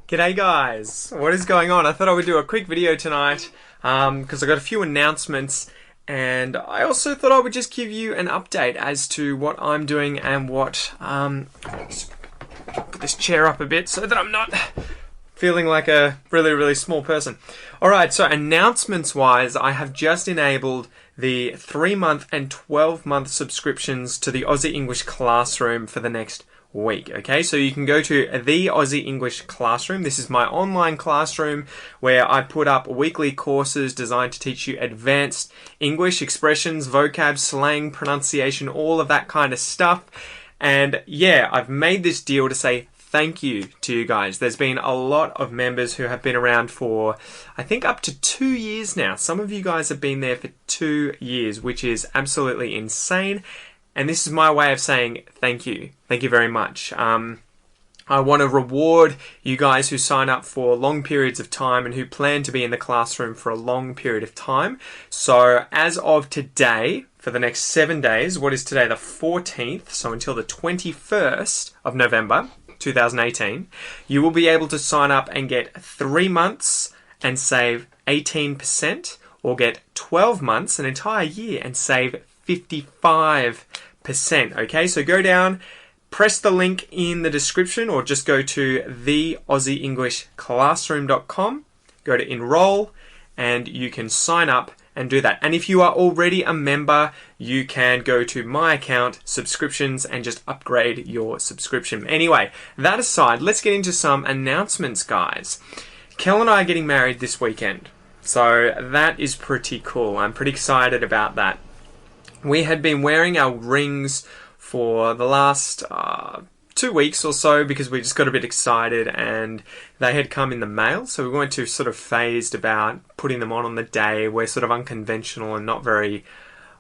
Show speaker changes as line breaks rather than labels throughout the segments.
G'day guys, what is going on? I thought I would do a quick video tonight because I got a few announcements, and I also thought I would just give you an update as to what I'm doing and what let's put this chair up a bit so that I'm not feeling like a really small person. Alright, so announcements wise, I have just enabled the 3-month and 12-month subscriptions to the Aussie English Classroom for the next week. Okay, so you can go to the Aussie English Classroom. This is my online classroom where I put up weekly courses designed to teach you advanced English expressions, vocab, slang, pronunciation, all of that kind of stuff. And yeah, I've made this deal to say thank you to you guys. There's been a lot of members who have been around for, I think, up to 2 years now. Some of you guys have been there for 2 years, which is absolutely insane. And this is my way of saying thank you. Thank you very much. I want to reward you guys who sign up for long periods of time and who plan to be in the classroom for a long period of time. So as of today, for the next 7 days, what is today, the 14th, so until the 21st of November 2018, you will be able to sign up and get 3 months and save 18%, or get 12 months, an entire year, and save 55%. Okay, so go down, press the link in the description, or just go to theaussieenglishclassroom.com, go to enroll, and you can sign up and do that. And if you are already a member, you can go to my account, subscriptions, and just upgrade your subscription. Anyway, that aside, let's get into some announcements, guys. Kel and I are getting married this weekend, so that is pretty cool. I'm pretty excited about that. We had been wearing our rings for the last 2 weeks or so because we just got a bit excited, and they had come in the mail, so we weren't too sort of phased about putting them on the day. We're sort of unconventional and not very,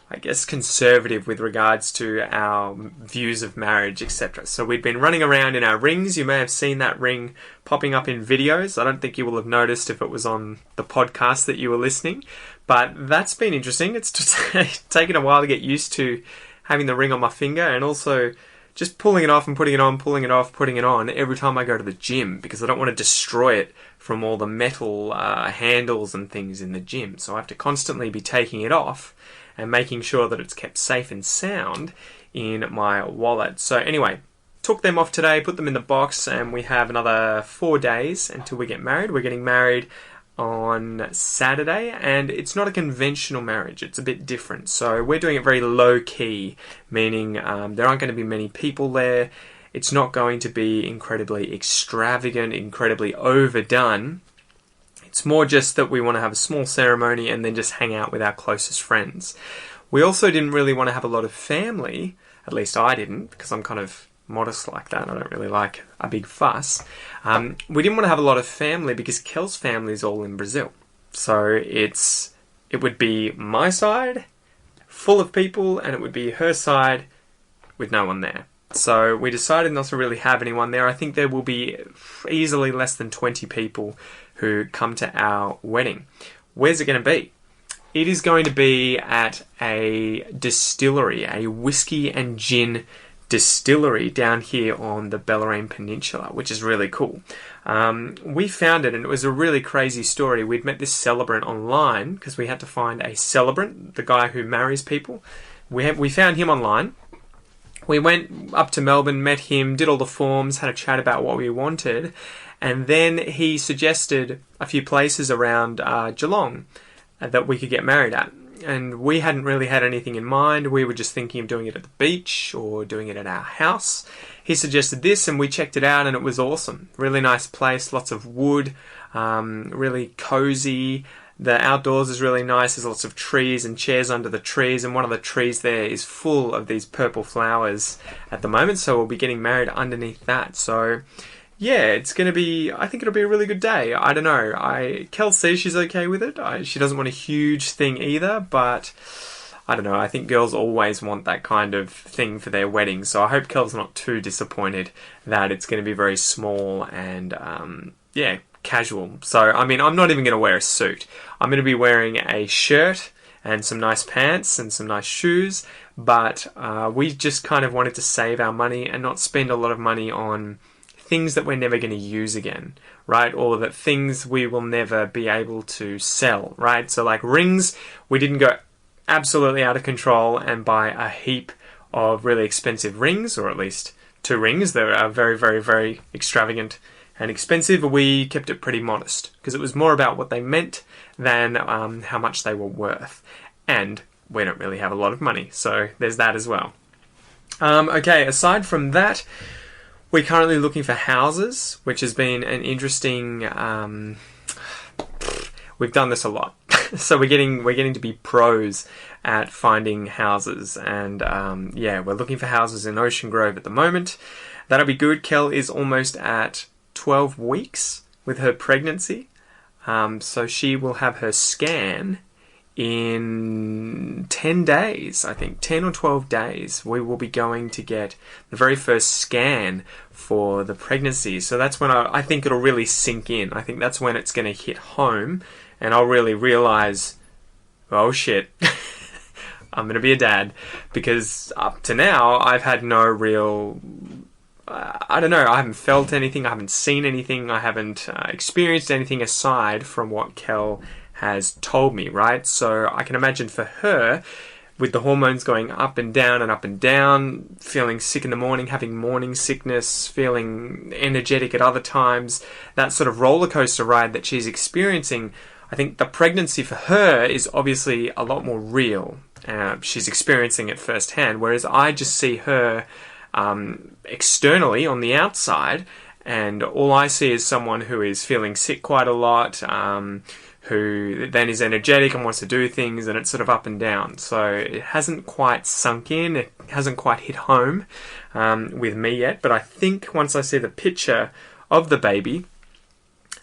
I guess, conservative with regards to our views of marriage, etc. So we'd been running around in our rings. You may have seen that ring popping up in videos. I don't think you will have noticed if it was on the podcast that you were listening, but that's been interesting. It's just taken a while to get used to having the ring on my finger, and also just pulling it off and putting it on, pulling it off, putting it on every time I go to the gym, because I don't want to destroy it from all the metal handles and things in the gym. So I have to constantly be taking it off and making sure that it's kept safe and sound in my wallet. So anyway, took them off today, put them in the box, and we have another 4 days until we get married. We're getting married on Saturday, and it's not a conventional marriage. It's a bit different. So we're doing it very low-key, meaning there aren't going to be many people there. It's not going to be incredibly extravagant, incredibly overdone. It's more just that we want to have a small ceremony and then just hang out with our closest friends. We also didn't really want to have a lot of family, at least I didn't, because I'm kind of modest like that. I don't really like a big fuss. We didn't want to have a lot of family because Kel's family is all in Brazil. So it would be my side full of people, and it would be her side with no one there. So we decided not to really have anyone there. I think there will be easily less than 20 people who come to our wedding. Where's it going to be? It is going to be at a distillery, a whiskey and gin distillery down here on the Bellarine Peninsula, which is really cool. We found it, and it was a really crazy story. We'd met this celebrant online because we had to find a celebrant, the guy who marries people. We found him online. We went up to Melbourne, met him, did all the forms, had a chat about what we wanted, and then he suggested a few places around Geelong that we could get married at. And we hadn't really had anything in mind. We were just thinking of doing it at the beach or doing it at our house. He suggested this, and we checked it out, and it was awesome. Really nice place, lots of wood, really cozy. The outdoors is really nice. There's lots of trees and chairs under the trees, and one of the trees there is full of these purple flowers at the moment, so we'll be getting married underneath that. So yeah, it's going to be, I think it'll be a really good day. I don't know. Kel says she's okay with it. She doesn't want a huge thing either, but I don't know. I think girls always want that kind of thing for their wedding. So I hope Kel's not too disappointed that it's going to be very small and, yeah, casual. So, I mean, I'm not even going to wear a suit. I'm going to be wearing a shirt and some nice pants and some nice shoes. But we just kind of wanted to save our money and not spend a lot of money on things that we're never going to use again, right? Or that things we will never be able to sell, right? So like rings, we didn't go absolutely out of control and buy a heap of really expensive rings, or at least 2 rings that are very, very, very extravagant and expensive. We kept it pretty modest because it was more about what they meant than how much they were worth. And we don't really have a lot of money, so there's that as well. Okay, aside from that, we're currently looking for houses, which has been an interesting... we've done this a lot. So we're getting to be pros at finding houses. And we're looking for houses in Ocean Grove at the moment. That'll be good. Kel is almost at 12 weeks with her pregnancy. So she will have her scan in 10 days, I think, 10 or 12 days. We will be going to get the very first scan for the pregnancy. So that's when I think it'll really sink in. I think that's when it's going to hit home and I'll really realize, oh shit, I'm going to be a dad. Because up to now, I've had no real... I don't know, I haven't felt anything, I haven't seen anything, I haven't experienced anything aside from what Kel has told me, right? So I can imagine for her, with the hormones going up and down, feeling sick in the morning, having morning sickness, feeling energetic at other times, that sort of roller coaster ride that she's experiencing, I think the pregnancy for her is obviously a lot more real. She's experiencing it firsthand, whereas I just see her externally on the outside, and all I see is someone who is feeling sick quite a lot, who then is energetic and wants to do things, and it's sort of up and down. So it hasn't quite sunk in, it hasn't quite hit home with me yet, but I think once I see the picture of the baby,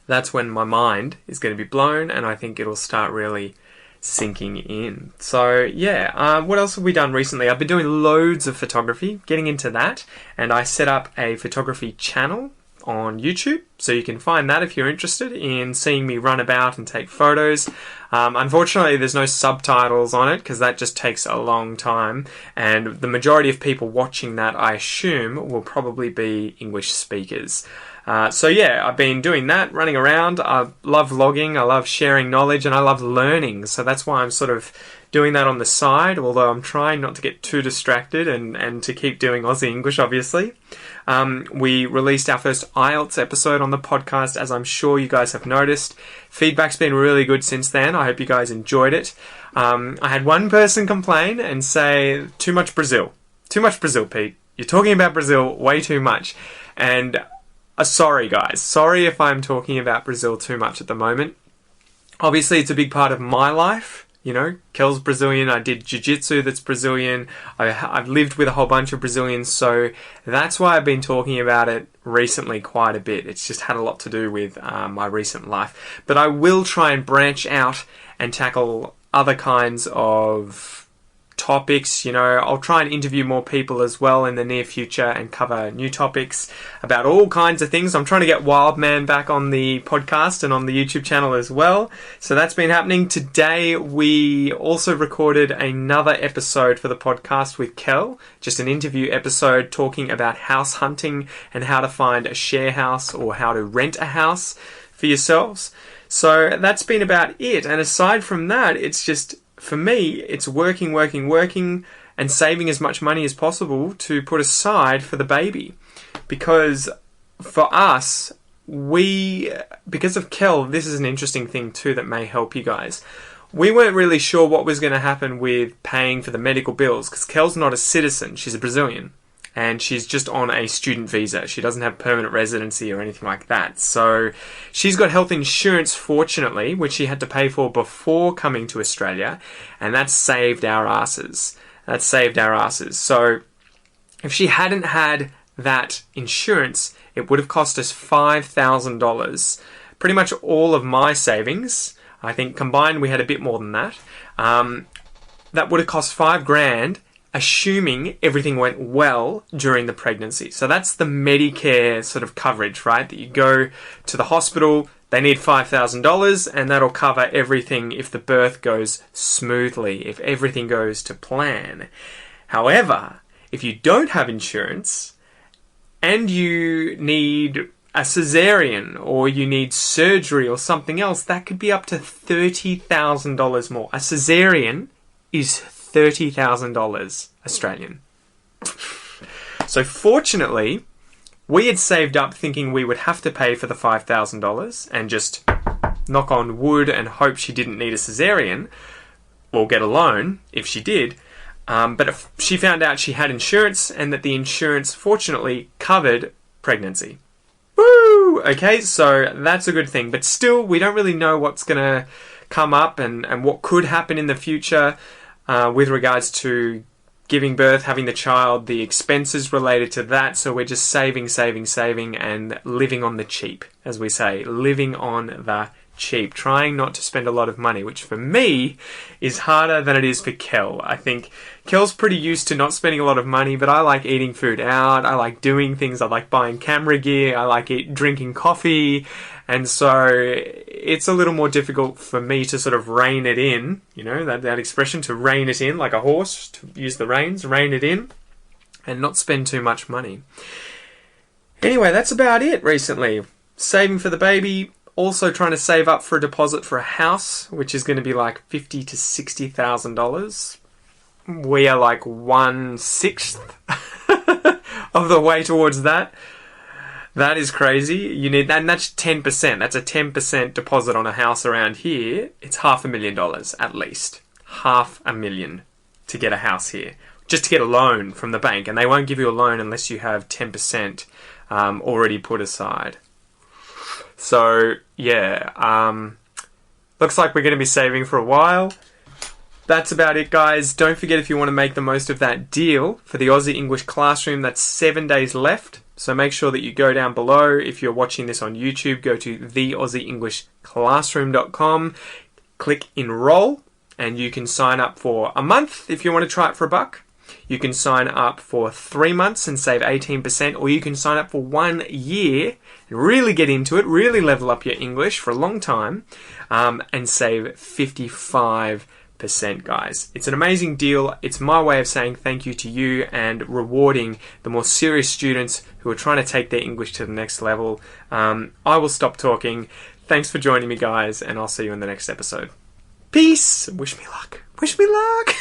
that's when my mind is going to be blown, and I think it'll start really sinking in. So yeah, what else have we done recently? I've been doing loads of photography, getting into that, and I set up a photography channel on YouTube, so you can find that if you're interested in seeing me run about and take photos. Unfortunately, there's no subtitles on it because that just takes a long time, and the majority of people watching that, I assume, will probably be English speakers. So yeah, I've been doing that, running around. I love vlogging, I love sharing knowledge, and I love learning. So that's why I'm sort of doing that on the side, although I'm trying not to get too distracted and to keep doing Aussie English, obviously. We released our first IELTS episode on the podcast, as I'm sure you guys have noticed. Feedback's been really good since then. I hope you guys enjoyed it. I had one person complain and say, too much Brazil. Too much Brazil, Pete. You're talking about Brazil way too much. And sorry, guys. Sorry if I'm talking about Brazil too much at the moment. Obviously, it's a big part of my life. You know, Kel's Brazilian, I did jiu-jitsu that's Brazilian, I've lived with a whole bunch of Brazilians, so that's why I've been talking about it recently quite a bit. It's just had a lot to do with my recent life. But I will try and branch out and tackle other kinds of topics. You know, I'll try and interview more people as well in the near future and cover new topics about all kinds of things. I'm trying to get Wildman back on the podcast and on the YouTube channel as well. So that's been happening. Today we also recorded another episode for the podcast with Kel, just an interview episode talking about house hunting and how to find a share house or how to rent a house for yourselves. So that's been about it. And aside from that, it's just, for me, it's working, and saving as much money as possible to put aside for the baby. Because for us, because of Kel, this is an interesting thing too that may help you guys. We weren't really sure what was going to happen with paying for the medical bills, because Kel's not a citizen, she's a Brazilian. And she's just on a student visa. She doesn't have permanent residency or anything like that. So she's got health insurance, fortunately, which she had to pay for before coming to Australia. And that saved our asses. So if she hadn't had that insurance, it would have cost us $5,000. Pretty much all of my savings. I think combined we had a bit more than that. That would have cost $5,000. Assuming everything went well during the pregnancy. So that's the Medicare sort of coverage, right? That you go to the hospital, they need $5,000, and that'll cover everything if the birth goes smoothly, if everything goes to plan. However, if you don't have insurance, and you need a cesarean or you need surgery or something else, that could be up to $30,000 more. A cesarean is $30,000 Australian. So fortunately, we had saved up thinking we would have to pay for the $5,000 and just knock on wood and hope she didn't need a cesarean or get a loan if she did. But if she found out she had insurance and that the insurance fortunately covered pregnancy. Woo! Okay, so that's a good thing. But still, we don't really know what's going to come up and what could happen in the future with regards to giving birth, having the child, the expenses related to that. So we're just saving and living on the cheap, as we say, living on the cheap, trying not to spend a lot of money, which for me is harder than it is for Kel. I think Kel's pretty used to not spending a lot of money, but I like eating food out, I like doing things, I like buying camera gear, I like drinking coffee, and so it's a little more difficult for me to sort of rein it in, you know, that expression, to rein it in like a horse, to use the reins, rein it in, and not spend too much money. Anyway, that's about it recently. Saving for the baby, also trying to save up for a deposit for a house, which is going to be like $50,000 to $60,000. We are like 1/6 of the way towards that. That is crazy. You need that, and that's 10%. That's a 10% deposit on a house around here. It's $500,000 at least. $500,000 to get a house here. Just to get a loan from the bank, and they won't give you a loan unless you have 10% already put aside. So, yeah, looks like we're going to be saving for a while. That's about it, guys. Don't forget, if you want to make the most of that deal for the Aussie English Classroom, that's 7 days left. So make sure that you go down below. If you're watching this on YouTube, go to theaussieenglishclassroom.com, click Enroll, and you can sign up for a month if you want to try it for $1. You can sign up for 3 months and save 18%, or you can sign up for 1 year and really get into it, really level up your English for a long time, and save 55%, guys. It's an amazing deal. It's my way of saying thank you to you and rewarding the more serious students who are trying to take their English to the next level. I will stop talking. Thanks for joining me, guys, and I'll see you in the next episode. Peace! Wish me luck. Wish me luck!